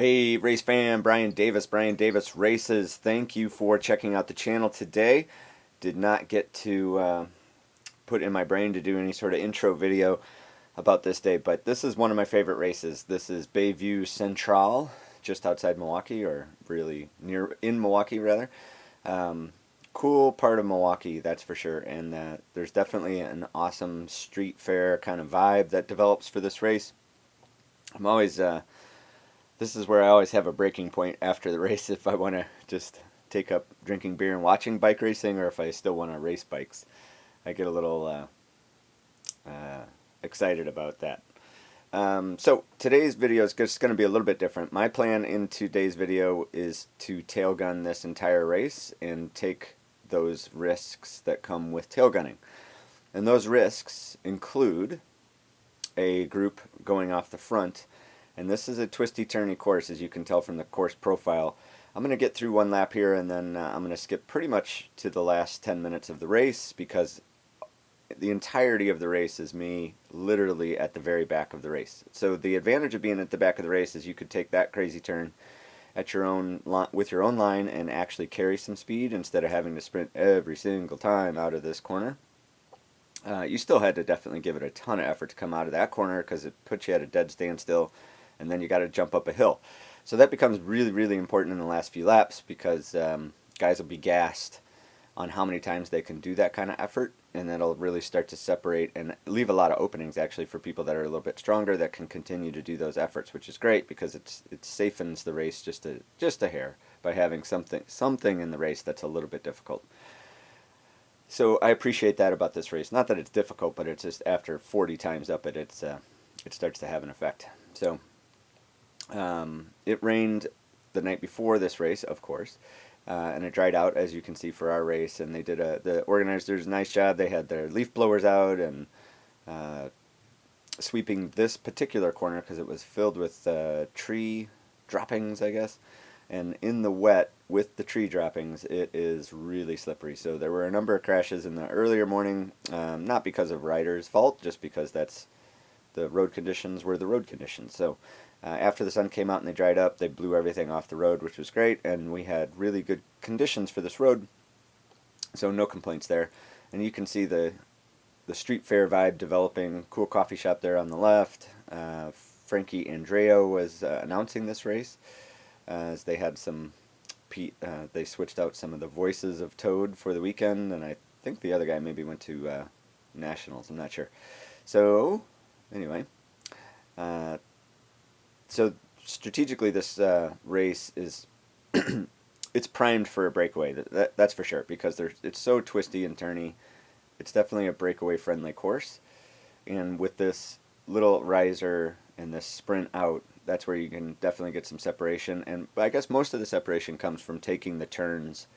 Hey race fan, Brian Davis Races. Thank you for checking out the channel today. Did not get to put in my brain to do any sort of intro video about this day, but this is one of my favorite races. This is Bayview Centraal, just outside Milwaukee, or really in Milwaukee rather. Cool part of Milwaukee, that's for sure, and there's definitely an awesome street fair kind of vibe that develops for this race. I'm always this is where I always have a breaking point after the race if I want to just take up drinking beer and watching bike racing, or if I still want to race bikes. I get a little excited about that. So today's video is just going to be a little bit different. My plan in today's video is to tail gun this entire race and take those risks that come with tail gunning. And those risks include a group going off the front. And this is a twisty turny course, as you can tell from the course profile. I'm going to get through one lap here, and then I'm going to skip pretty much to the last 10 minutes of the race, because the entirety of the race is me literally at the very back of the race. So the advantage of being at the back of the race is you could take that crazy turn at your own with your own line and actually carry some speed instead of having to sprint every single time out of this corner. You still had to definitely give it a ton of effort to come out of that corner, because it puts you at a dead standstill, and then you got to jump up a hill. So that becomes really, really important in the last few laps, because guys will be gassed on how many times they can do that kind of effort, and that'll really start to separate and leave a lot of openings actually for people that are a little bit stronger that can continue to do those efforts, which is great because it safens the race just a hair by having something in the race that's a little bit difficult. So I appreciate that about this race. Not that it's difficult, but it's just after 40 times up it starts to have an effect. So it rained the night before this race, of course, and it dried out, as you can see, for our race. And they did the organizers did a nice job. They had their leaf blowers out and sweeping this particular corner because it was filled with tree droppings, I guess. And in the wet with the tree droppings, it is really slippery. So there were a number of crashes in the earlier morning, not because of riders' fault, just because the road conditions were the road conditions. So after the sun came out and they dried up, they blew everything off the road, which was great, and we had really good conditions for this road, so no complaints there. And you can see the street fair vibe developing. Cool coffee shop there on the left. Frankie Andreo was announcing this race, as they had they switched out some of the voices of Toad for the weekend, and I think the other guy maybe went to Nationals, I'm not sure. So anyway, so strategically this race is it's primed for a breakaway. That's for sure, because it's so twisty and turny. It's definitely a breakaway friendly course, and with this little riser and this sprint out, that's where you can definitely get some separation. And I guess most of the separation comes from taking the turns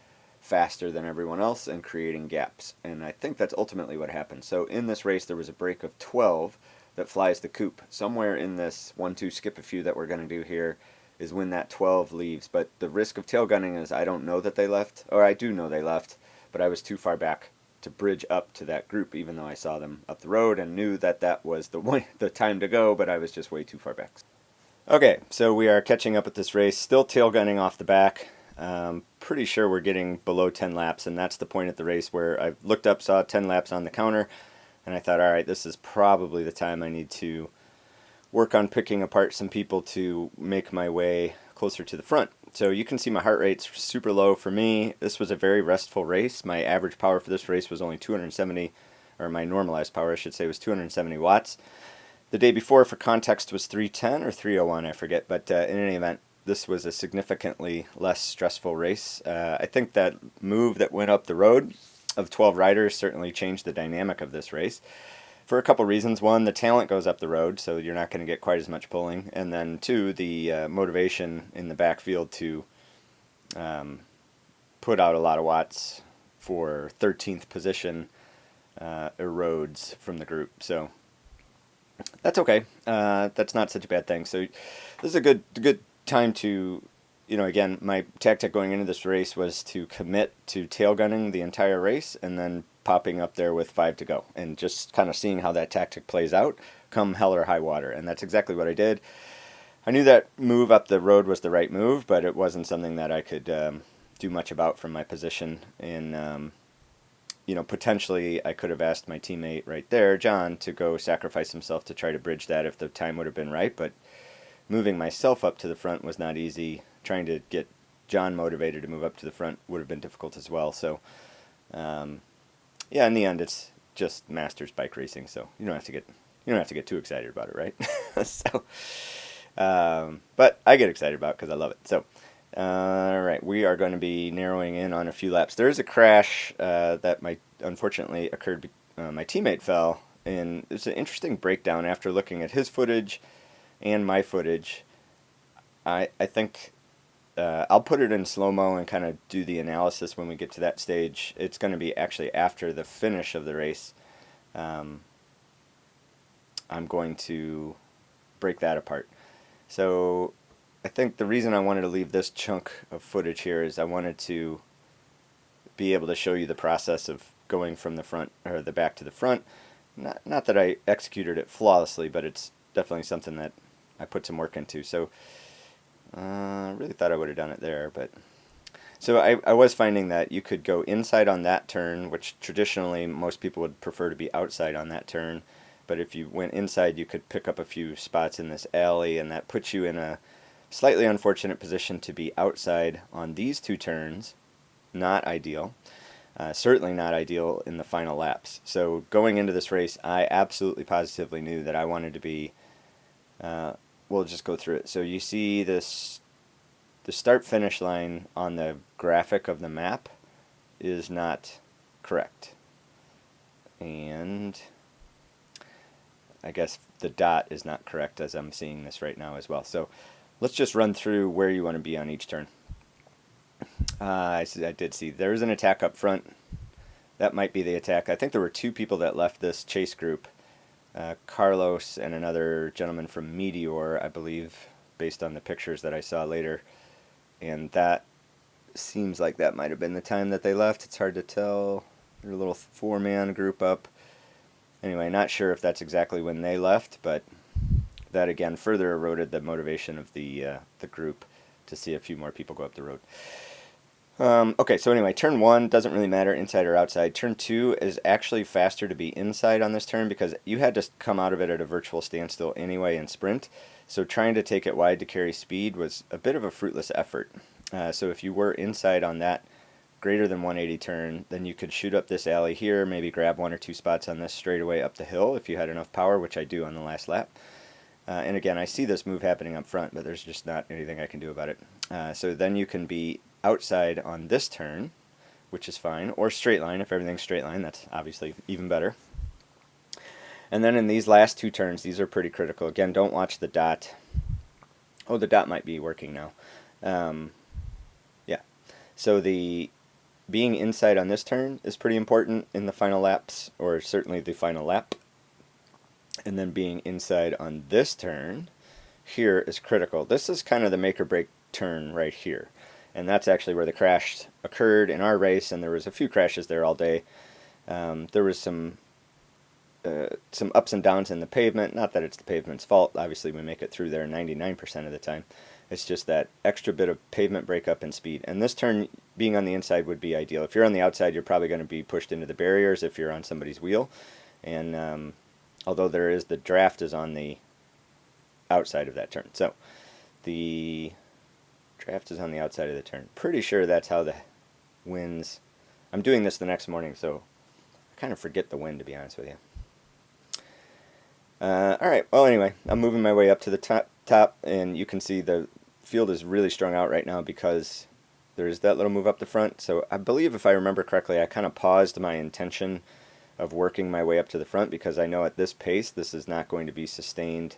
faster than everyone else and creating gaps, and I think that's ultimately what happened. So in this race there was a break of 12 that flies the coop. Somewhere in this 1-2 skip a few that we're going to do here is when that 12 leaves. But the risk of tail gunning is I don't know that they left, or I do know they left, but I was too far back to bridge up to that group, even though I saw them up the road and knew that that was the time to go, but I was just way too far back. Okay, so we are catching up with this race, still tail gunning off the back. Pretty sure we're getting below 10 laps, and that's the point at the race where I looked up, saw 10 laps on the counter, and I thought, all right, this is probably the time I need to work on picking apart some people to make my way closer to the front. So you can see my heart rate's super low for me. This was a very restful race. My average power for this race was only 270, or my normalized power, I should say, was 270 watts. The day before, for context, was 310 or 301, I forget, but in any event, this was a significantly less stressful race. I think that move that went up the road of 12 riders certainly changed the dynamic of this race for a couple reasons. One, the talent goes up the road, so you're not going to get quite as much pulling. And then two, the motivation in the backfield to put out a lot of watts for 13th position erodes from the group. So that's okay. That's not such a bad thing. So this is a good time to, again, my tactic going into this race was to commit to tail gunning the entire race and then popping up there with 5 to go and just kind of seeing how that tactic plays out come hell or high water. And that's exactly what I did. I knew that move up the road was the right move, but it wasn't something that I could do much about from my position. And potentially I could have asked my teammate right there, John, to go sacrifice himself to try to bridge that if the time would have been right. But moving myself up to the front was not easy. Trying to get John motivated to move up to the front would have been difficult as well. So, yeah, in the end, it's just Masters bike racing, so you don't have to get too excited about it, right? So, but I get excited about it because I love it. So, all right, we are going to be narrowing in on a few laps. There is a crash that unfortunately occurred. My teammate fell, and it's an interesting breakdown after looking at his footage and my footage. I think I'll put it in slow-mo and kind of do the analysis when we get to that stage. It's going to be actually after the finish of the race. I'm going to break that apart. So I think the reason I wanted to leave this chunk of footage here is I wanted to be able to show you the process of going from the front or the back to the front. Not that I executed it flawlessly, but it's definitely something that I put some work into. So I really thought I would have done it there, but so I was finding that you could go inside on that turn, which traditionally most people would prefer to be outside on that turn. But if you went inside, you could pick up a few spots in this alley, and that puts you in a slightly unfortunate position to be outside on these two turns. Not ideal. Certainly not ideal in the final laps. So going into this race, I absolutely positively knew that I wanted to be, we'll just go through it. So you see this, the start-finish line on the graphic of the map is not correct. And I guess the dot is not correct as I'm seeing this right now as well. So let's just run through where you want to be on each turn. I did see there is an attack up front. That might be the attack. I think there were two people that left this chase group. Carlos and another gentleman from Meteor, I believe, based on the pictures that I saw later. And that seems like that might have been the time that they left. It's hard to tell. They're a little four-man group up. Anyway, not sure if that's exactly when they left, but that again further eroded the motivation of the group to see a few more people go up the road. Okay, so anyway, turn 1 doesn't really matter inside or outside. Turn 2 is actually faster to be inside on this turn because you had to come out of it at a virtual standstill anyway and sprint. So trying to take it wide to carry speed was a bit of a fruitless effort. So if you were inside on that greater than 180 turn, then you could shoot up this alley here, maybe grab 1 or 2 spots on this straightaway up the hill if you had enough power, which I do on the last lap. And again, I see this move happening up front, but there's just not anything I can do about it. So then you can be outside on this turn, which is fine, or straight line. If everything's straight line, that's obviously even better. And then in these last 2 turns, these are pretty critical. Again, don't watch the dot. Oh, the dot might be working now. Yeah. So the being inside on this turn is pretty important in the final laps, or certainly the final lap. And then being inside on this turn here is critical. This is kind of the make or break turn right here. And that's actually where the crash occurred in our race, and there was a few crashes there all day. There was some ups and downs in the pavement. Not that it's the pavement's fault. Obviously, we make it through there 99% of the time. It's just that extra bit of pavement breakup and speed. And this turn, being on the inside would be ideal. If you're on the outside, you're probably going to be pushed into the barriers if you're on somebody's wheel. And although the draft is on the outside of that turn. So the draft is on the outside of the turn. Pretty sure that's how the winds. I'm doing this the next morning, so I kind of forget the wind, to be honest with you. Alright, well anyway, I'm moving my way up to the top, and you can see the field is really strung out right now because there's that little move up the front. So I believe, if I remember correctly, I kind of paused my intention of working my way up to the front because I know at this pace this is not going to be sustained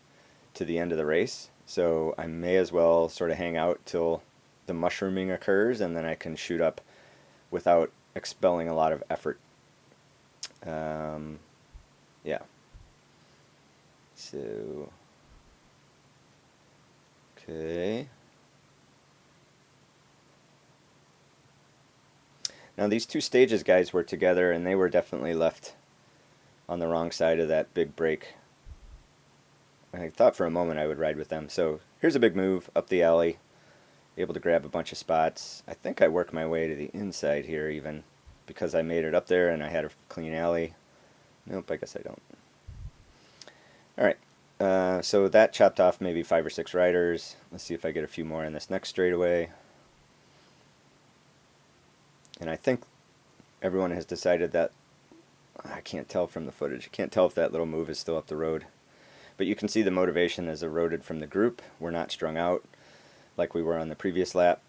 to the end of the race. So I may as well sort of hang out till the mushrooming occurs, and then I can shoot up without expelling a lot of effort. Yeah. So, okay. Now these 2 stages guys were together, and they were definitely left on the wrong side of that big break. I thought for a moment I would ride with them. So here's a big move up the alley. Able to grab a bunch of spots. I think I worked my way to the inside here even because I made it up there and I had a clean alley. Nope, I guess I don't. Alright, so that chopped off maybe 5 or 6 riders. Let's see if I get a few more in this next straightaway. And I think everyone has decided that, I can't tell from the footage, I can't tell if that little move is still up the road. But you can see the motivation has eroded from the group. We're not strung out like we were on the previous lap.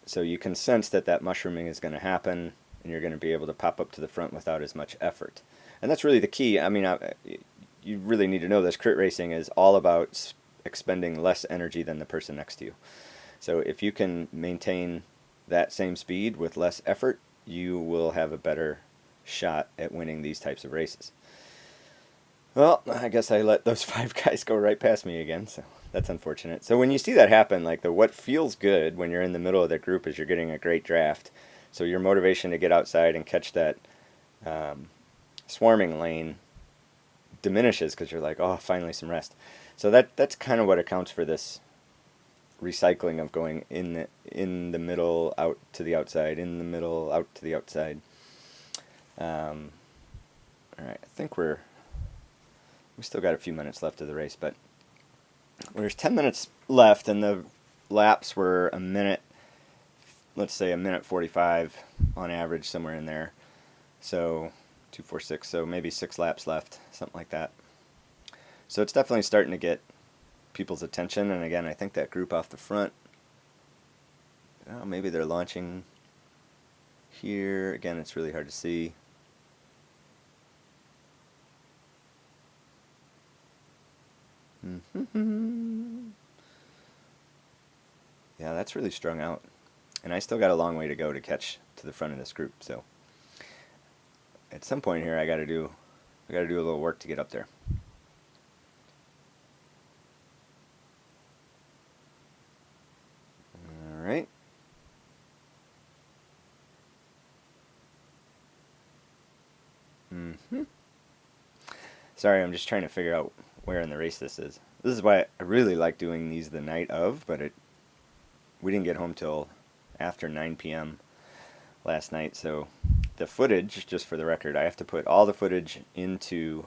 So you can sense that that mushrooming is going to happen, and you're going to be able to pop up to the front without as much effort. And that's really the key. I mean, you really need to know this. Crit racing is all about expending less energy than the person next to you. So if you can maintain that same speed with less effort, you will have a better shot at winning these types of races. Well, I guess I let those 5 guys go right past me again, so that's unfortunate. So when you see that happen, like what feels good when you're in the middle of the group is you're getting a great draft. So your motivation to get outside and catch that swarming lane diminishes because you're like, oh, finally some rest. So that's kind of what accounts for this recycling of going in the middle, out to the outside, in the middle, out to the outside. All right, I think we still got a few minutes left of the race, but there's 10 minutes left, and the laps were a minute, let's say a minute 45 on average, somewhere in there. So 2:46, so maybe 6 laps left, something like that. So it's definitely starting to get people's attention, and again, I think that group off the front, maybe they're launching here. Again, it's really hard to see. Yeah, that's really strung out. And I still got a long way to go to catch to the front of this group, so at some point here I gotta do a little work to get up there. Alright. Sorry, I'm just trying to figure out where in the race this is. This is why I really like doing these the night of, but we didn't get home till after 9 p.m. last night, so the footage, just for the record, I have to put all the footage into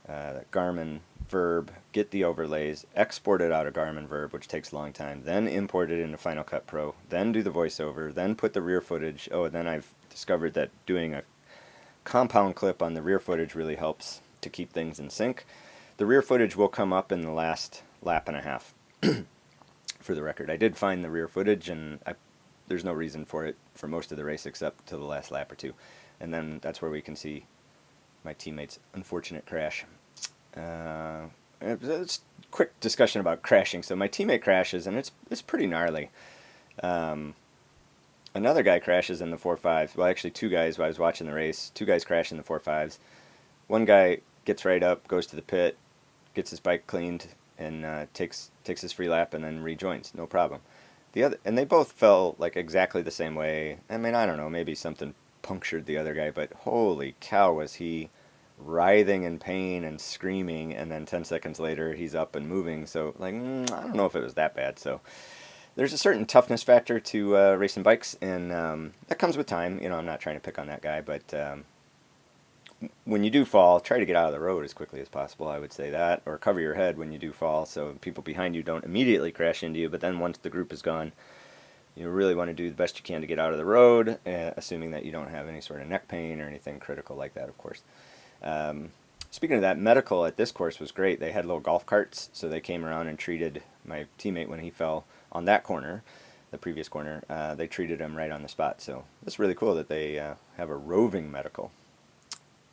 Garmin Verb, get the overlays, export it out of Garmin Verb, which takes a long time, then import it into Final Cut Pro, then do the voiceover, then put the rear footage. Oh, and then I've discovered that doing a compound clip on the rear footage really helps to keep things in sync. The rear footage will come up in the last lap and a half. For the record, I did find the rear footage, and there's no reason for it for most of the race except to the last lap or two. And then that's where we can see my teammate's unfortunate crash. It's a quick discussion about crashing. So my teammate crashes, and it's pretty gnarly. Another guy crashes in the 4.5. Well, actually 2 guys while I was watching the race. 2 guys crash in the 4.5s. One guy gets right up, goes to the pit, gets his bike cleaned, and takes his free lap and then rejoins, no problem. And they both fell like exactly the same way. I mean, I don't know, maybe something punctured the other guy, but holy cow, was he writhing in pain and screaming, and then 10 seconds later he's up and moving. So like, I don't know if it was that bad. So there's a certain toughness factor to racing bikes, and that comes with time. You know, I'm not trying to pick on that guy, but when you do fall, try to get out of the road as quickly as possible, I would say that, or cover your head when you do fall so people behind you don't immediately crash into you. But then once the group is gone, you really want to do the best you can to get out of the road, assuming that you don't have any sort of neck pain or anything critical like that, of course. Speaking of that, medical at this course was great. They had little golf carts, so they came around and treated my teammate when he fell on that corner, the previous corner. They treated him right on the spot, so it's really cool that they have a roving medical.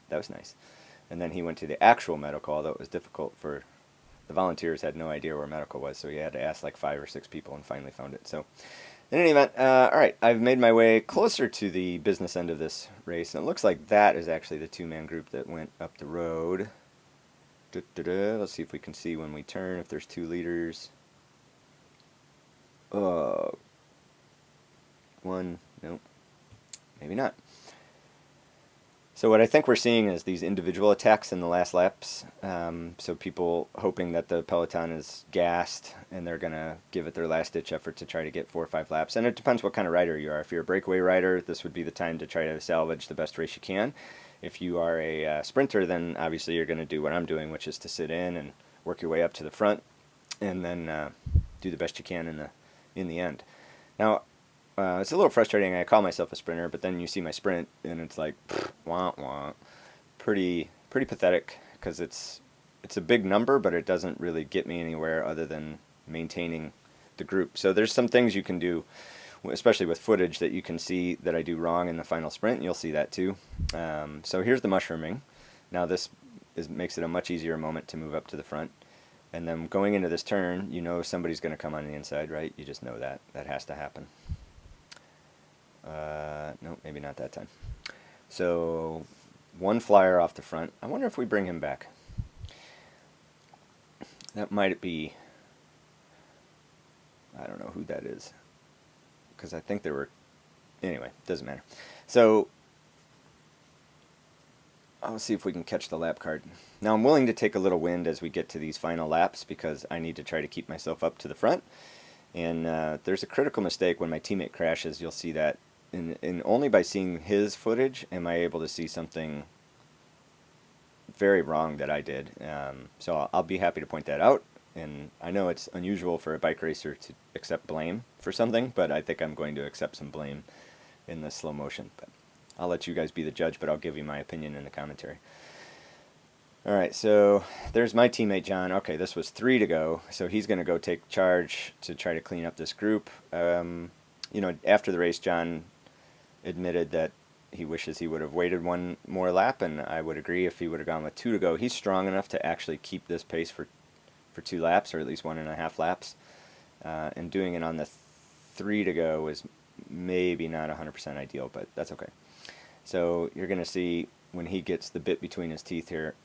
That was nice. And then he went to the actual medical, although it was difficult for the volunteers had no idea where medical was, so he had to ask like 5 or 6 people and finally found it. So in any event, all right, I've made my way closer to the business end of this race, and it looks like that is actually the 2-man group that went up the road. Let's see if we can see when we turn, if there's 2 leaders. One, nope, maybe not. So what I think we're seeing is these individual attacks in the last laps. So people hoping that the peloton is gassed and they're going to give it their last ditch effort to try to get 4 or 5 laps. And it depends what kind of rider you are. If you're a breakaway rider, this would be the time to try to salvage the best race you can. If you are a sprinter, then obviously you're going to do what I'm doing, which is to sit in and work your way up to the front and then do the best you can in the end. Now, it's a little frustrating. I call myself a sprinter, but then you see my sprint, and it's like, wah wah, pretty pathetic because it's a big number, but it doesn't really get me anywhere other than maintaining the group. So there's some things you can do, especially with footage that you can see that I do wrong in the final sprint. You'll see that too. So here's the mushrooming. Now this makes it a much easier moment to move up to the front. And then going into this turn, you know somebody's going to come on the inside, right? You just know that. That has to happen. No, maybe not that time. So one flyer off the front. I wonder if we bring him back. That might be, I don't know who that is, because I think there were, anyway, doesn't matter. So I'll see if we can catch the lap card. Now I'm willing to take a little wind as we get to these final laps because I need to try to keep myself up to the front. And there's a critical mistake when my teammate crashes. You'll see that. And only by seeing his footage am I able to see something very wrong that I did. So I'll be happy to point that out. And I know it's unusual for a bike racer to accept blame for something, but I think I'm going to accept some blame in the slow motion. But I'll let you guys be the judge, but I'll give you my opinion in the commentary. All right, so there's my teammate John. Okay, this was 3 to go, so he's going to go take charge to try to clean up this group. After the race, John admitted that he wishes he would have waited one more lap, and I would agree if he would have gone with 2 to go. He's strong enough to actually keep this pace for 2 laps, or at least 1.5 laps, and doing it on the 3 to go is maybe not 100% ideal, but that's okay. So you're going to see when he gets the bit between his teeth here,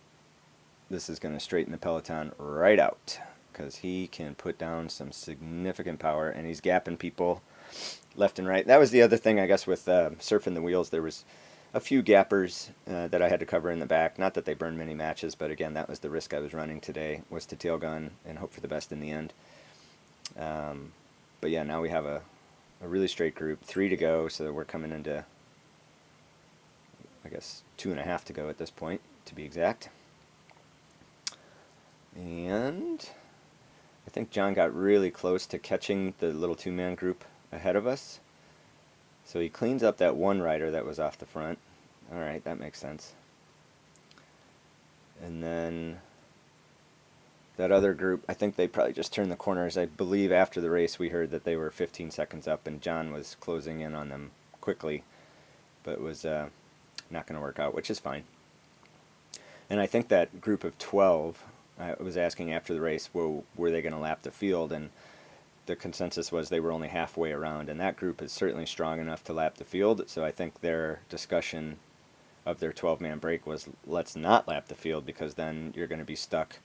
this is going to straighten the peloton right out because he can put down some significant power, and he's gapping people left and right. That was the other thing, I guess, with surfing the wheels. There was a few gappers that I had to cover in the back. Not that they burned many matches, but again, that was the risk I was running today, was to tail gun and hope for the best in the end. But yeah, now we have a really straight group. 3 to go, so we're coming into, I guess, 2.5 to go at this point, to be exact. And I think John got really close to catching the little 2-man group ahead of us. So he cleans up that one rider that was off the front. Alright, that makes sense. And then that other group, I think they probably just turned the corners. I believe after the race we heard that they were 15 seconds up and John was closing in on them quickly. But it was not going to work out, which is fine. And I think that group of 12, I was asking after the race, well, were they going to lap the field? And the consensus was they were only halfway around. And that group is certainly strong enough to lap the field. So I think their discussion of their 12-man break was, let's not lap the field because then you're going to be stuck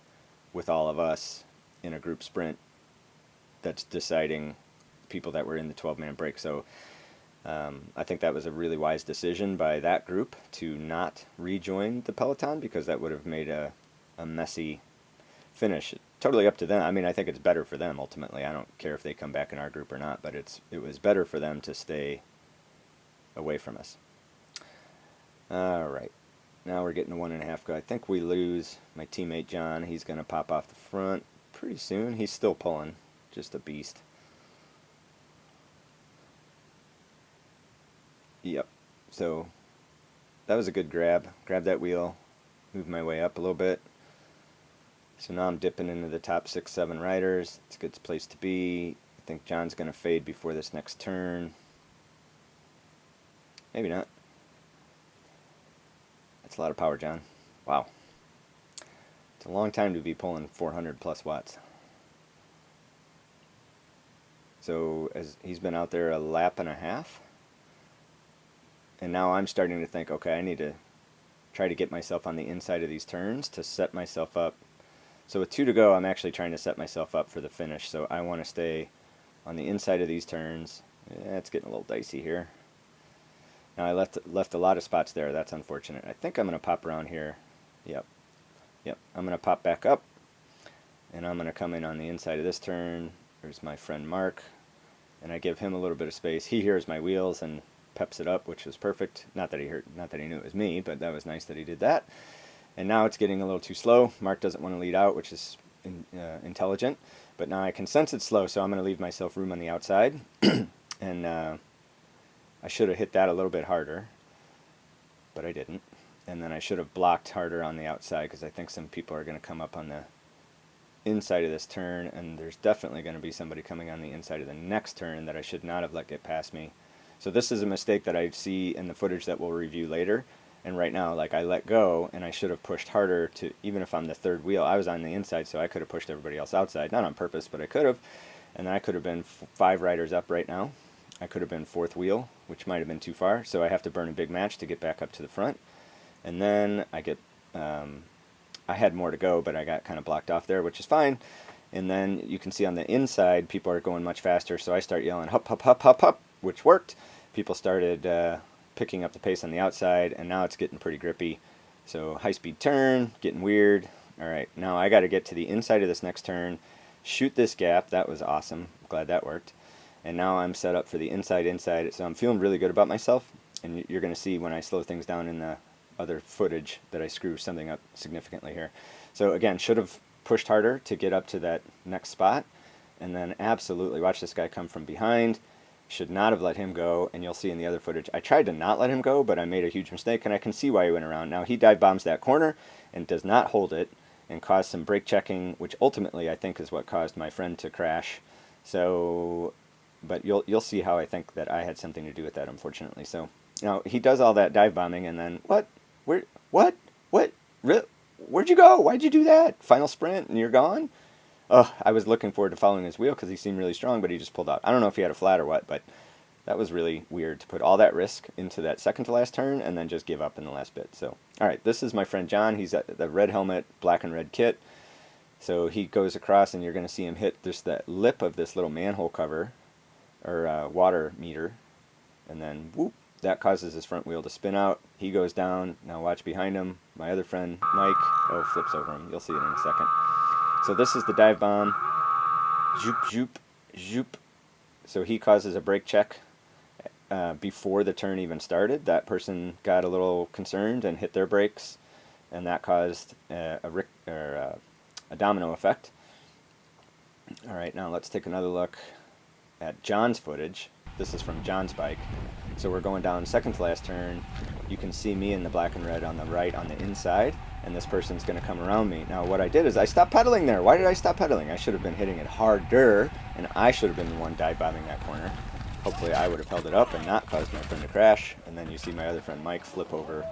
with all of us in a group sprint that's deciding people that were in the 12-man break. So I think that was a really wise decision by that group to not rejoin the peloton because that would have made a messy finish. Totally up to them. I mean, I think it's better for them ultimately. I don't care if they come back in our group or not, but it was better for them to stay away from us. All right. Now we're getting to 1.5 go. I think we lose my teammate John. He's going to pop off the front pretty soon. He's still pulling. Just a beast. Yep. So that was a good grab. Grab that wheel. Move my way up a little bit. So now I'm dipping into the top 6, 7 riders. It's a good place to be. I think John's going to fade before this next turn. Maybe not. That's a lot of power, John. Wow. It's a long time to be pulling 400 plus watts. So as he's been out there 1.5 laps. And now I'm starting to think, okay, I need to try to get myself on the inside of these turns to set myself up. So with 2 to go, I'm actually trying to set myself up for the finish. So I want to stay on the inside of these turns. Yeah, it's getting a little dicey here. Now I left a lot of spots there. That's unfortunate. I think I'm going to pop around here. Yep. Yep. I'm going to pop back up, and I'm going to come in on the inside of this turn. There's my friend Mark, and I give him a little bit of space. He hears my wheels and peps it up, which was perfect. Not that he knew it was me, but that was nice that he did that. And now it's getting a little too slow. Mark doesn't want to lead out, which is intelligent. But now I can sense it's slow, so I'm going to leave myself room on the outside. And I should have hit that a little bit harder, but I didn't. And then I should have blocked harder on the outside, because I think some people are going to come up on the inside of this turn, and there's definitely going to be somebody coming on the inside of the next turn that I should not have let get past me. So this is a mistake that I see in the footage that we'll review later. And right now, like, I let go, and I should have pushed harder to, even if I'm the third wheel, I was on the inside, so I could have pushed everybody else outside. Not on purpose, but I could have. And then I could have been 5 riders up right now. I could have been 4th wheel, which might have been too far. So I have to burn a big match to get back up to the front. And then I get, I had more to go, but I got kind of blocked off there, which is fine. And then you can see on the inside, people are going much faster, so I start yelling, hup, hup, hup, hup, hup, which worked. People started picking up the pace on the outside, and now it's getting pretty grippy. So high-speed turn, getting weird. All right, now I got to get to the inside of this next turn, shoot this gap. That was awesome. Glad that worked. And now I'm set up for the inside, so I'm feeling really good about myself. And you're going to see when I slow things down in the other footage that I screw something up significantly here. So again, should have pushed harder to get up to that next spot. And then absolutely, watch this guy come from behind. Should not have let him go, and you'll see in the other footage, I tried to not let him go, but I made a huge mistake, and I can see why he went around. Now, he dive bombs that corner and does not hold it and caused some brake checking, which ultimately I think is what caused my friend to crash. So, but you'll see how I think that I had something to do with that, unfortunately. So, now, he does all that dive bombing, and then, what? Where'd you go? Why'd you do that? Final sprint, and you're gone? Oh, I was looking forward to following his wheel because he seemed really strong, but he just pulled out. I don't know if he had a flat or what, but that was really weird to put all that risk into that second to last turn and then just give up in the last bit. So, all right, this is my friend John. He's at the red helmet, black and red kit. So he goes across, and you're going to see him hit just that lip of this little manhole cover or water meter, and then whoop, that causes his front wheel to spin out. He goes down. Now watch behind him. My other friend, Mike, flips over him. You'll see it in a second. So this is the dive bomb. Zoop, zoop, zoop. So he causes a brake check before the turn even started. That person got a little concerned and hit their brakes, and that caused a domino effect. All right, now let's take another look at John's footage. This is from John's bike. So we're going down second to last turn. You can see me in the black and red on the right on the inside, and this person's going to come around me. Now what I did is I stopped pedaling there. Why did I stop pedaling? I should have been hitting it harder, and I should have been the one dive bombing that corner. Hopefully I would have held it up and not caused my friend to crash. And then you see my other friend Mike flip over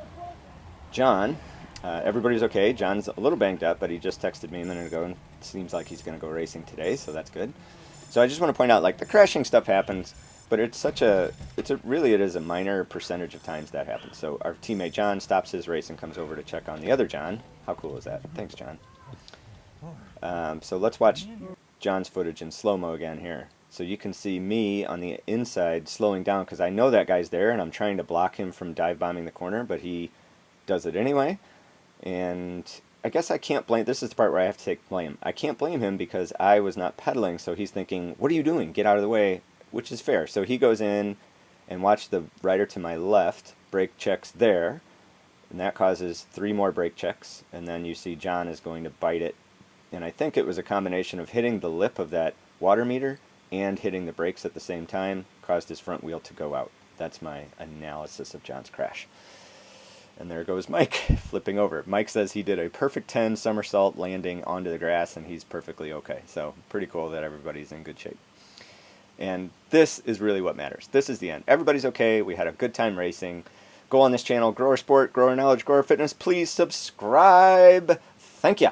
John. Everybody's okay. John's a little banged up, but he just texted me a minute ago, and it seems like he's going to go racing today, so that's good. So I just want to point out, like, the crashing stuff happens, but it is a minor percentage of times that happens. So our teammate John stops his race and comes over to check on the other John. How cool is that? Thanks, John. So let's watch John's footage in slow-mo again here. So you can see me on the inside slowing down because I know that guy's there, and I'm trying to block him from dive bombing the corner, but he does it anyway. And I guess I can't blame, this is the part where I have to take blame. I can't blame him because I was not pedaling, so he's thinking, what are you doing? Get out of the way, which is fair. So he goes in and watch the rider to my left, brake checks there, and that causes 3 more brake checks, and then you see John is going to bite it. And I think it was a combination of hitting the lip of that water meter and hitting the brakes at the same time caused his front wheel to go out. That's my analysis of John's crash. And there goes Mike flipping over. Mike says he did a perfect 10 somersault landing onto the grass, and he's perfectly okay. So pretty cool that everybody's in good shape. And this is really what matters. This is the end. Everybody's okay. We had a good time racing. Go on this channel, grow our sport, grow our knowledge, grow our fitness. Please subscribe. Thank you.